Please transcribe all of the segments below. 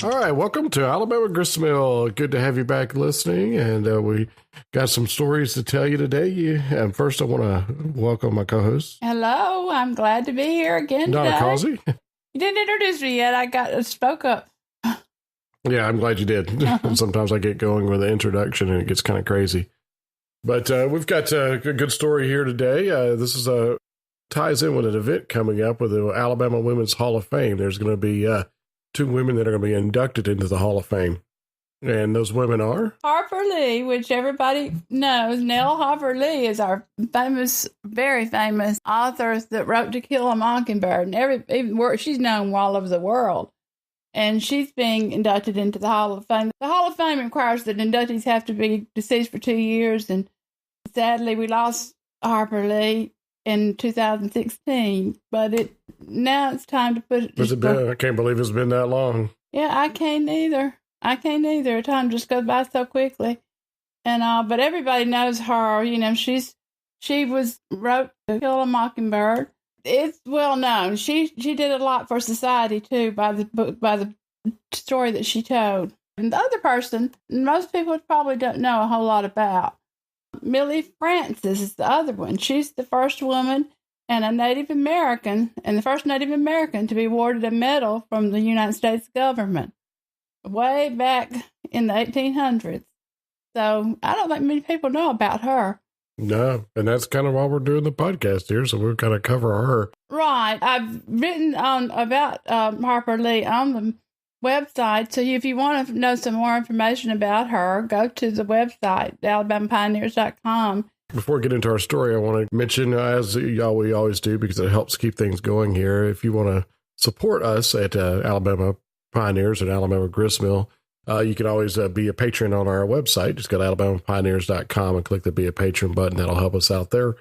All right, welcome to Alabama Gristmill. Good to have you back listening, and we got some stories to tell you today. And first, I want to welcome my co-host. Hello, I'm glad to be here again Donna today. Causey. You didn't introduce me yet. I spoke up. Yeah, I'm glad you did. Sometimes I get going with the introduction, and it gets kind of crazy. But we've got a good story here today. This is ties in with an event coming up with the Alabama Women's Hall of Fame. There's going to be 2 women that are going to be inducted into the Hall of Fame. And those women are? Harper Lee, which everybody knows. Nell Harper Lee is our famous, very famous author that wrote To Kill a Mockingbird. And she's known all over the world. And she's being inducted into the Hall of Fame. The Hall of Fame requires that inductees have to be deceased for 2 years. And sadly, we lost Harper Lee in 2016, but now it's time to put it. I can't believe it's been that long. Yeah, I can't either. Time just goes by so quickly, and but everybody knows her. You know, she wrote To Kill a Mockingbird. It's well known. She did a lot for society too by the story that she told. And the other person, most people probably don't know a whole lot about. Millie Francis is the other one. She's the first woman and a Native American, and the first Native American to be awarded a medal from the United States government way back in the 1800s. So I don't think many people know about her. No, and that's kind of why we're doing the podcast here, so we're going to cover her. Right. I've written about Harper Lee on the website, so if you want to know some more information about her, go to the website, alabamapioneers.com. Before we get into our story, I want to mention, as we always do, because it helps keep things going here, if you want to support us at Alabama Pioneers and Alabama Gristmill, you can always be a patron on our website. Just go to alabamapioneers.com and click the Be a Patron button. That'll help us out there.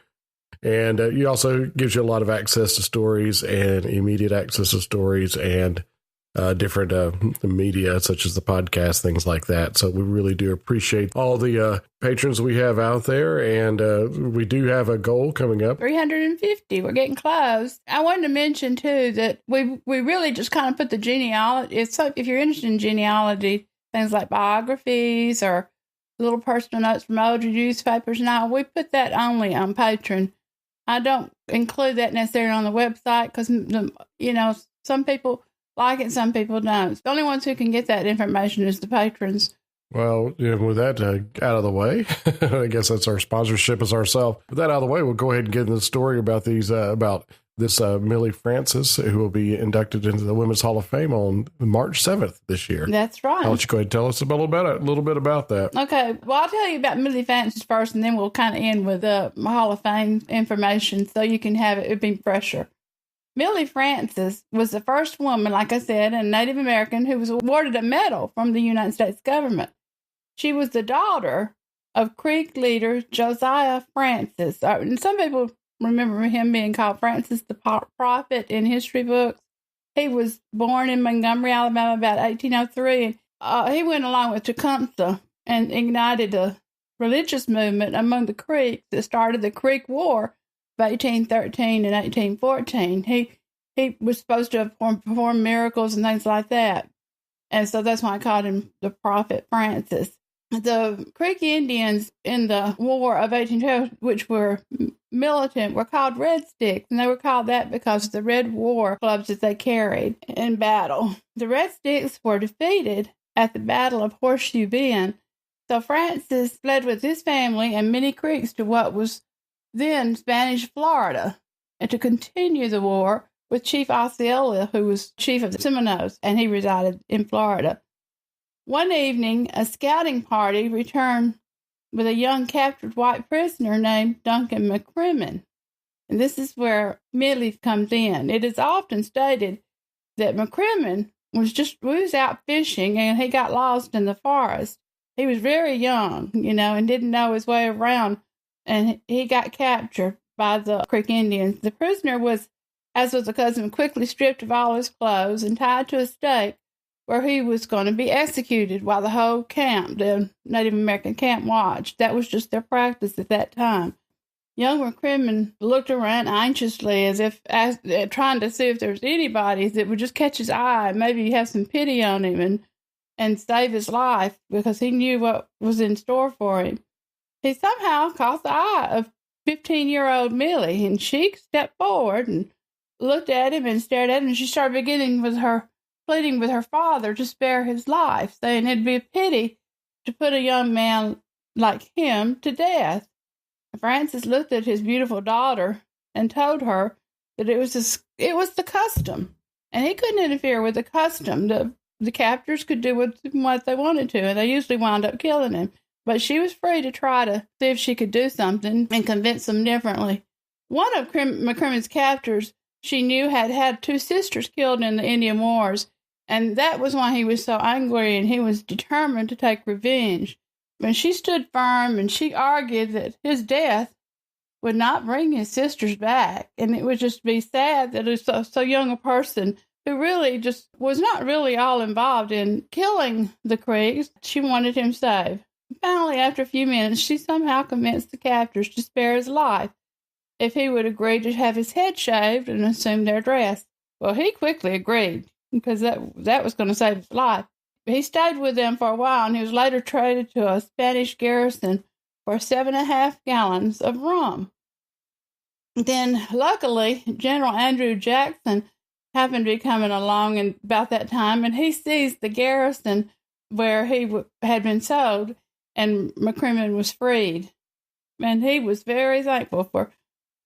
And it also gives you a lot of access to stories and immediate access to stories and different media, such as the podcast, things like that. So we really do appreciate all the patrons we have out there. And we do have a goal coming up. 350. We're getting close. I wanted to mention, too, that we really just kind of put the genealogy. If you're interested in genealogy, things like biographies or little personal notes from older newspapers and all, we put that only on Patron. I don't include that necessarily on the website because, some people like it, some people don't. The only ones who can get that information is the patrons. Well, with that out of the way, I guess that's our sponsorship as ourselves. With that out of the way, we'll go ahead and get into the story about this Millie Francis, who will be inducted into the Women's Hall of Fame on March 7th this year. That's right. I'll let you go ahead and tell us a little bit about that. Okay. Well, I'll tell you about Millie Francis first, and then we'll kind of end with the Hall of Fame information so you can have it be fresher. Millie Francis was the first woman, like I said, a Native American who was awarded a medal from the United States government. She was the daughter of Creek leader Josiah Francis. And some people remember him being called Francis the Prophet in history books. He was born in Montgomery, Alabama, about 1803. He went along with Tecumseh and ignited a religious movement among the Creeks that started the Creek War of 1813 and 1814. He was supposed to have performed miracles and things like that. And so that's why I called him the Prophet Francis. The Creek Indians in the War of 1812, which were militant, were called Red Sticks, and they were called that because of the red war clubs that they carried in battle. The Red Sticks were defeated at the Battle of Horseshoe Bend, so Francis fled with his family and many Creeks to what was then Spanish Florida, and to continue the war with Chief Osceola, who was chief of the Seminoles, and he resided in Florida. One evening, a scouting party returned with a young captured white prisoner named Duncan Mccrimmon. And this is where Millie comes in. It is often stated that Mccrimmon was out fishing and he got lost in the forest. He was very young, and didn't know his way around, and he got captured by the Creek Indians. The prisoner was, as was the custom, quickly stripped of all his clothes and tied to a stake where he was going to be executed while the whole camp, the Native American camp, watched. That was just their practice at that time. Young Mccrimmon looked around anxiously as if trying to see if there was anybody that would just catch his eye, maybe have some pity on him. And and save his life because he knew what was in store for him. He somehow caught the eye of 15-year-old Millie, and she stepped forward and looked at him and stared at him, and she started pleading with her father to spare his life, saying it'd be a pity to put a young man like him to death. Francis looked at his beautiful daughter and told her that it was the custom, and he couldn't interfere with the custom. The captors could do what they wanted to, and they usually wound up killing him. But she was free to try to see if she could do something and convince them differently. One of McCrimmon's captors she knew had 2 sisters killed in the Indian Wars, and that was why he was so angry, and he was determined to take revenge. But she stood firm, and she argued that his death would not bring his sisters back, and it would just be sad that so young a person who really just was not really all involved in killing the Creeks, she wanted him saved. Finally, after a few minutes, she somehow convinced the captors to spare his life if he would agree to have his head shaved and assume their dress. Well, he quickly agreed, because that was going to save his life. He stayed with them for a while, and he was later traded to a Spanish garrison for 7.5 gallons of rum. Then, luckily, General Andrew Jackson happened to be coming along about that time, and he seized the garrison where he had been sold, and McCrimmon was freed. And he was very thankful for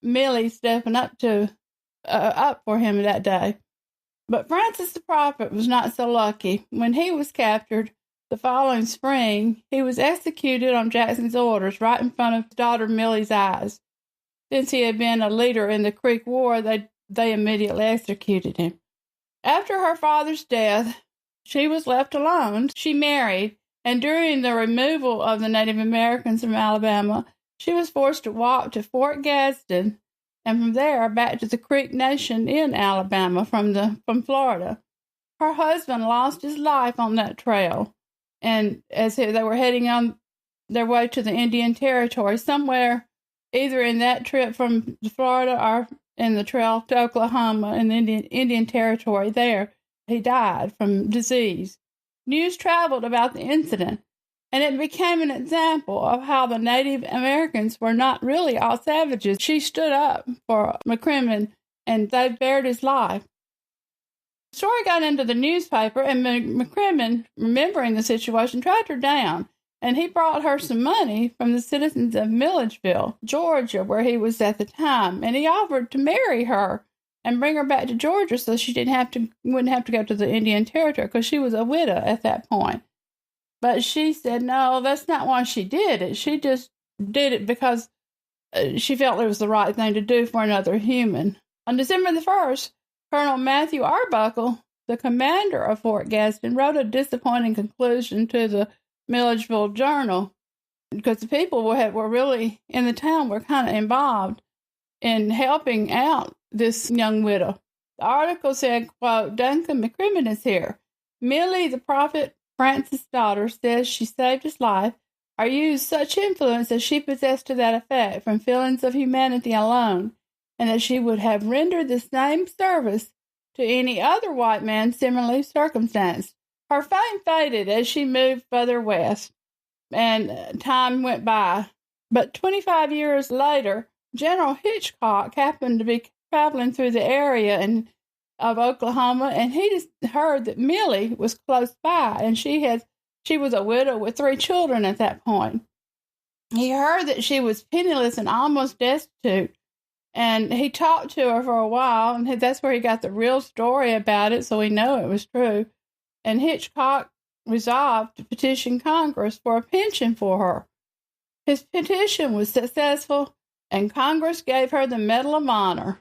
Millie stepping up for him that day. But Francis the Prophet was not so lucky. When he was captured the following spring, he was executed on Jackson's orders right in front of his daughter Millie's eyes. Since he had been a leader in the Creek War, they immediately executed him. After her father's death, she was left alone. She married, and during the removal of the Native Americans from Alabama, she was forced to walk to Fort Gadsden, and from there back to the Creek Nation in Alabama from Florida. Her husband lost his life on that trail, and as they were heading on their way to the Indian Territory, somewhere either in that trip from Florida or in the trail to Oklahoma in the Indian Territory there, he died from disease. News traveled about the incident, and it became an example of how the Native Americans were not really all savages. She stood up for McCrimmon, and they spared his life. The story got into the newspaper, and McCrimmon, remembering the situation, tracked her down, and he brought her some money from the citizens of Milledgeville, Georgia, where he was at the time, and he offered to marry her and bring her back to Georgia so she wouldn't have to go to the Indian Territory, because she was a widow at that point. But she said, no, that's not why she did it. She just did it because she felt it was the right thing to do for another human. On December the 1st, Colonel Matthew Arbuckle, the commander of Fort Gadsden, wrote a disappointing conclusion to the Milledgeville Journal, because the people were really in the town were kind of involved in helping out this young widow. The article said, quote, Duncan Mccrimmon is here. Millie, the prophet Francis' daughter, says she saved his life or used such influence as she possessed to that effect from feelings of humanity alone, and that she would have rendered the same service to any other white man similarly circumstanced. Her fame faded as she moved further west, and time went by. But 25 years later, General Hitchcock happened to be traveling through the area of Oklahoma, and he just heard that Millie was close by, and she was a widow with 3 children at that point. He heard that she was penniless and almost destitute, and he talked to her for a while, and that's where he got the real story about it, so we know it was true. And Hitchcock resolved to petition Congress for a pension for her. His petition was successful, and Congress gave her the Medal of Honor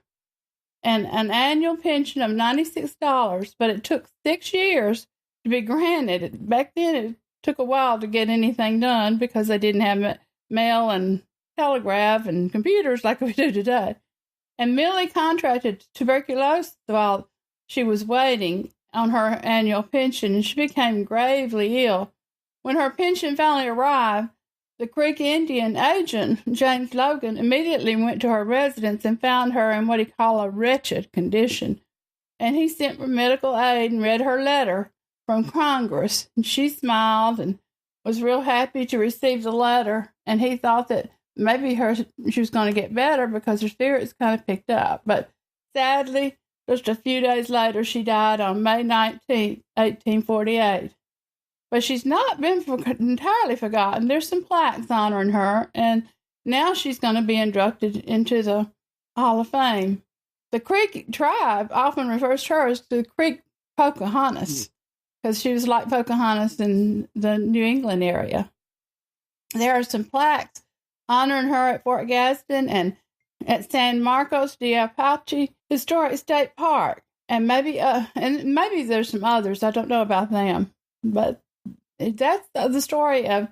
and an annual pension of $96, but it took 6 years to be granted. Back then, it took a while to get anything done because they didn't have mail and telegraph and computers like we do today. And Millie contracted tuberculosis while she was waiting on her annual pension, and she became gravely ill. When her pension finally arrived, the Creek Indian agent, James Logan, immediately went to her residence and found her in what he called a wretched condition. And he sent for medical aid and read her letter from Congress. And she smiled and was real happy to receive the letter. And he thought that maybe she was going to get better because her spirits kind of picked up. But sadly, just a few days later, she died on May 19th, 1848. But she's not been entirely forgotten. There's some plaques honoring her, and now she's going to be inducted into the Hall of Fame. The Creek tribe often refers to her as the Creek Pochahontas, because she was like Pocahontas in the New England area. There are some plaques honoring her at Fort Gadsden and at San Marcos de Apache Historic State Park, and maybe there's some others. I don't know about them, but that's the story of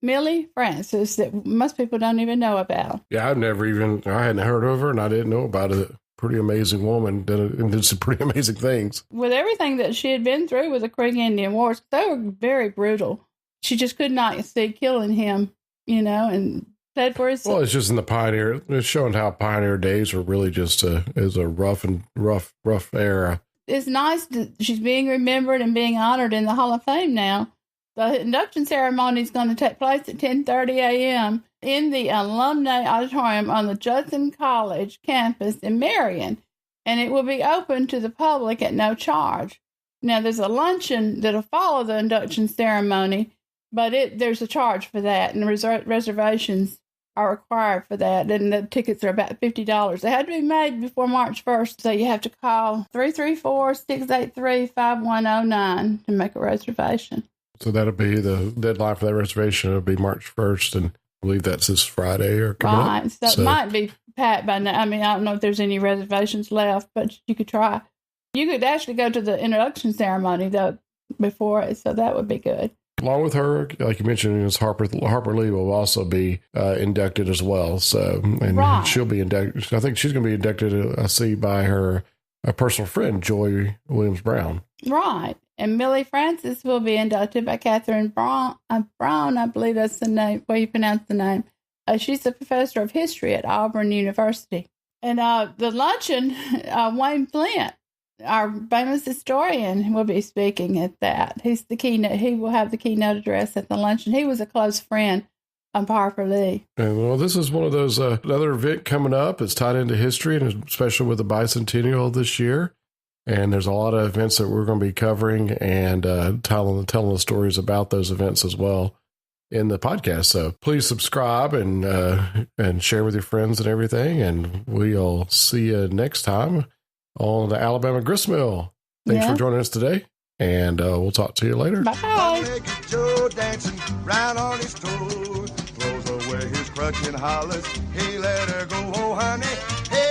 Millie Francis that most people don't even know about. Yeah, I hadn't heard of her, and I didn't know about it. Pretty amazing woman, and did some pretty amazing things. With everything that she had been through with the Creek Indian Wars, they were very brutal. She just could not see killing him, and fled for his. Well, it's just in the pioneer. It's showing how pioneer days were really just a rough era. It's nice that she's being remembered and being honored in the Hall of Fame now. The induction ceremony is going to take place at 10:30 a.m. in the Alumni Auditorium on the Judson College campus in Marion, and it will be open to the public at no charge. Now, there's a luncheon that'll follow the induction ceremony, but there's a charge for that, and reservations are required for that, and the tickets are about $50. They had to be made before March 1st, so you have to call 334-683-5109 to make a reservation. So that'll be the deadline for that reservation. It'll be March 1st, and I believe that's this Friday or coming up. Right, so it might be packed by now. I mean, I don't know if there's any reservations left, but you could try. You could actually go to the introduction ceremony, though, before it, so that would be good. Along with her, like you mentioned, is Harper Lee will also be inducted as well. So, and she'll be inducted. I think she's going to be inducted, I see, by her personal friend, Joy Williams Brown. Right. And Millie Francis will be inducted by Catherine Brown. I believe that's the name, way you pronounce the name. She's a professor of history at Auburn University. And the luncheon, Wayne Flint, our famous historian, will be speaking at that. He's the keynote. He will have the keynote address at the luncheon. He was a close friend of Harper Lee. And well, this is one of those another event coming up. It's tied into history, and especially with the bicentennial this year. And there's a lot of events that we're going to be covering and telling the stories about those events as well in the podcast. So please subscribe and share with your friends and everything. And we'll see you next time on the Alabama Gristmill. Thanks for joining us today, and we'll talk to you later. Bye. Joe dancing round on his toes, throws away his crutch and hollers, hey, let her go, oh honey, hey.